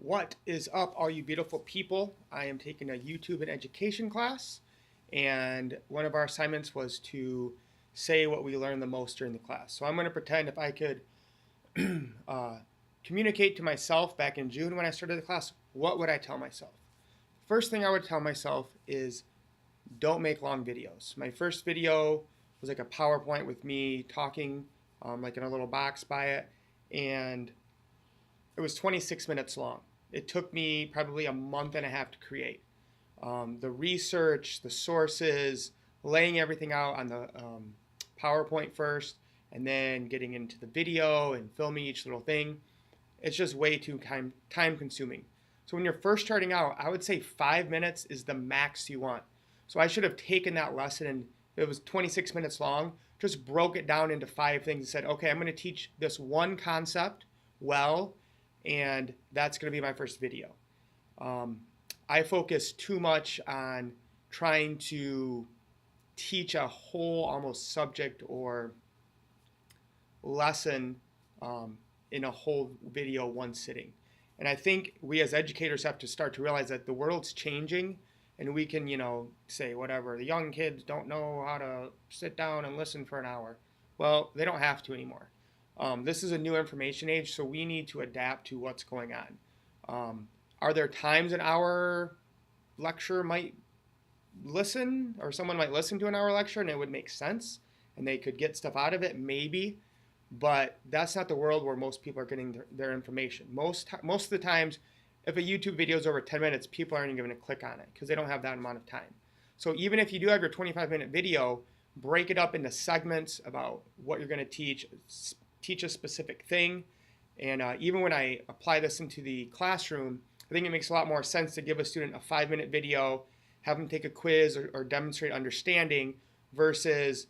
What is up, all you beautiful people? I am taking a YouTube and education class, and one of our assignments was to say what we learned the most during the class. So I'm going to pretend if I could uh, communicate to myself back in June when I started the class, what would I tell myself? First thing I would tell myself is don't make long videos. My first video was like a PowerPoint with me talking like in a little box by it, and it was 26 minutes long. It took me probably a month and a half to create. The research, the sources, laying everything out on the PowerPoint first, and then getting into the video and filming each little thing. It's just way too time consuming. So when you're first starting out, I would say 5 minutes is the max you want. So I should have taken that lesson, and it was 26 minutes long, just broke it down into 5 things and said, okay, I'm going to teach this one concept well, and that's going to be my first video. I focus too much on trying to teach a whole almost subject or lesson in a whole video one sitting. And I think we as educators have to start to realize that the world's changing, and we can, say whatever, the young kids don't know how to sit down and listen for an hour. Well, they don't have to anymore. This is a new information age, so we need to adapt to what's going on. Are there times an hour lecture might listen, or someone might listen to an hour lecture and it would make sense and they could get stuff out of it? Maybe. But that's not the world where most people are getting their information. Most of the times, if a YouTube video is over 10 minutes, people aren't even going to click on it because they don't have that amount of time. So even if you do have your 25-minute video, break it up into segments about what you're going to teach a specific thing. And even when I apply this into the classroom, I think it makes a lot more sense to give a student a 5-minute video, have them take a quiz or demonstrate understanding, versus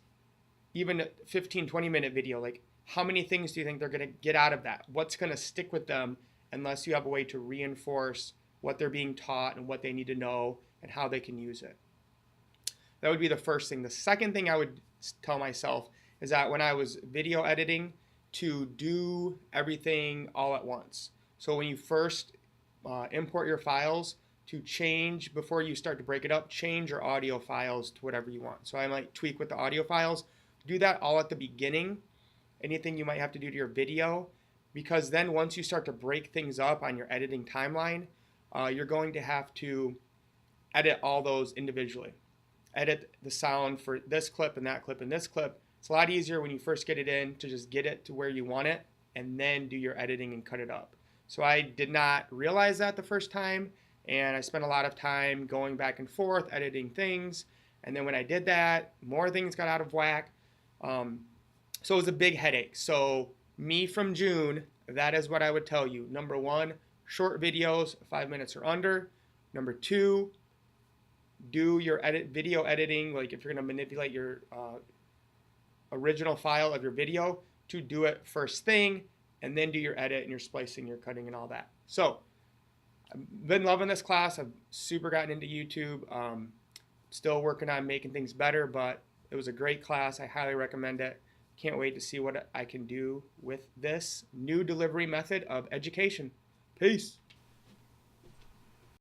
even a 15, 20-minute video. Like, how many things do you think they're going to get out of that? What's going to stick with them unless you have a way to reinforce what they're being taught and what they need to know and how they can use it? That would be the first thing. The second thing I would tell myself is that when I was video editing, to do everything all at once. So when you first import your files, to change, before you start to break it up, change your audio files to whatever you want. So I might tweak with the audio files. Do that all at the beginning. Anything you might have to do to your video, because then once you start to break things up on your editing timeline, you're going to have to edit all those individually. Edit the sound for this clip and that clip and this clip. It's a lot easier when you first get it in to just get it to where you want it and then do your editing and cut it up. So I did not realize that the first time, and I spent a lot of time going back and forth editing things. And then when I did that, more things got out of whack. So it was a big headache. So me from June, that is what I would tell you. Number 1, short videos, 5 minutes or under. Number 2, do your video editing. Like if you're going to manipulate your original file of your video, to do it first thing and then do your edit and your splicing, your cutting and all that. So I've been loving this class. I've super gotten into YouTube. Still working on making things better, but it was a great class. I highly recommend it. Can't wait to see what I can do with this new delivery method of education. Peace.